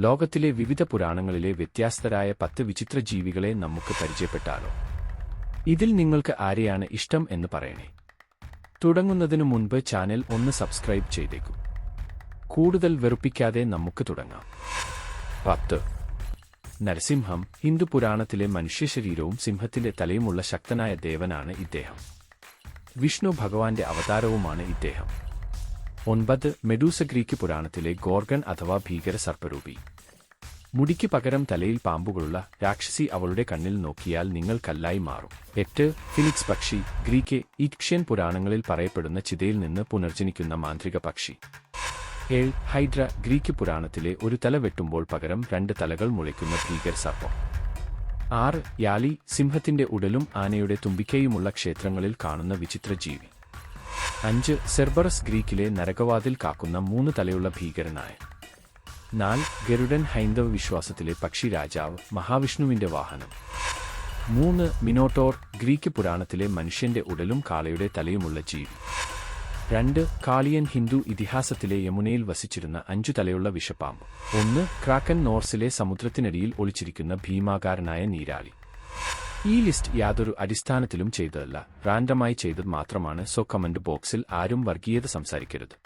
ലോകത്തിലെ വിവിധ പുരാണങ്ങളിലെ വ്യത്യസ്തരായ 10 വിചിത്ര ജീവികളെ നമുക്ക് പരിചയപ്പെട്ടാലോ? ഇതിൽ നിങ്ങൾക്ക് ആരെയാണ് ഇഷ്ടം എന്ന് പറയണേ. തുടങ്ങുന്നതിനു മുൻപ് ചാനൽ ഒന്ന് സബ്സ്ക്രൈബ് ചെയ്തേക്കൂ. കൂടുതൽ വെറുപ്പിക്കാതെ നമുക്ക് തുടങ്ങാം. 10. നരസിംഹം. ഹിന്ദു പുരാണത്തിലെ മനുഷ്യശരീരവും സിംഹത്തിന്റെ തലയുമുള്ള ശക്തനായ ദേവനാണ് ഇദ്ദേഹം. വിഷ്ണു ഭഗവാന്റെ അവതാരവുമാണ് ഇദ്ദേഹം. 9. മെഡൂസ. ഗ്രീക്ക് പുരാണത്തിലെ ഗോർഗൺ അഥവാ ഭീകര സർപ്പരൂപി. മുടിക്ക് പകരം തലയിൽ പാമ്പുകളുള്ള രാക്ഷസി. അവളുടെ കണ്ണിൽ നോക്കിയാൽ നിങ്ങൾ കല്ലായി മാറും. 8. ഫിനിക്സ് പക്ഷി. ഗ്രീക്ക് ഈജിപ്ഷ്യൻ പുരാണങ്ങളിൽ പറയപ്പെടുന്ന ചിതയിൽ നിന്ന് പുനർജനിക്കുന്ന മാന്ത്രിക പക്ഷി. 7. ഹൈഡ്ര. ഗ്രീക്ക് പുരാണത്തിലെ ഒരു തല വെട്ടുമ്പോൾ പകരം 2 തലകൾ മുളയ്ക്കുന്ന ഭീകര സർപ്പം. 6. യാലി. സിംഹത്തിന്റെ ഉടലും ആനയുടെ തുമ്പിക്കൈയുമുള്ള ക്ഷേത്രങ്ങളിൽ കാണുന്ന വിചിത്ര ജീവി. 5. സെർബറസ്. ഗ്രീക്കിലെ നരകവാതിൽ കാക്കുന്ന 3 തലയുള്ള ഭീകരനായ. 4. ഗരുഡൻ. ഹൈന്ദവ വിശ്വാസത്തിലെ പക്ഷി രാജാവ്, മഹാവിഷ്ണുവിന്റെ വാഹനം. 3. മിനോട്ടോർ. ഗ്രീക്ക് പുരാണത്തിലെ മനുഷ്യന്റെ ഉടലും കാളയുടെ തലയുമുള്ള ജീവി. 2. കാളിയൻ. ഹിന്ദു ഇതിഹാസത്തിലെ യമുനയിൽ വസിച്ചിരുന്ന 5 തലയുള്ള വിഷപ്പാമ്പ്. 1. ക്രാക്കൻ. നോർസിലെ സമുദ്രത്തിനടിയിൽ ഒളിച്ചിരിക്കുന്ന ഭീമാകാരനായ നീരാളി. ഈ ലിസ്റ്റ് യാതൊരു അടിസ്ഥാനത്തിലും ചെയ്തതല്ല, റാൻഡമായി ചെയ്തത് മാത്രമാണ്. സോ കമന്റ് ബോക്സിൽ ആരും വർഗീയത സംസാരിക്കരുത്.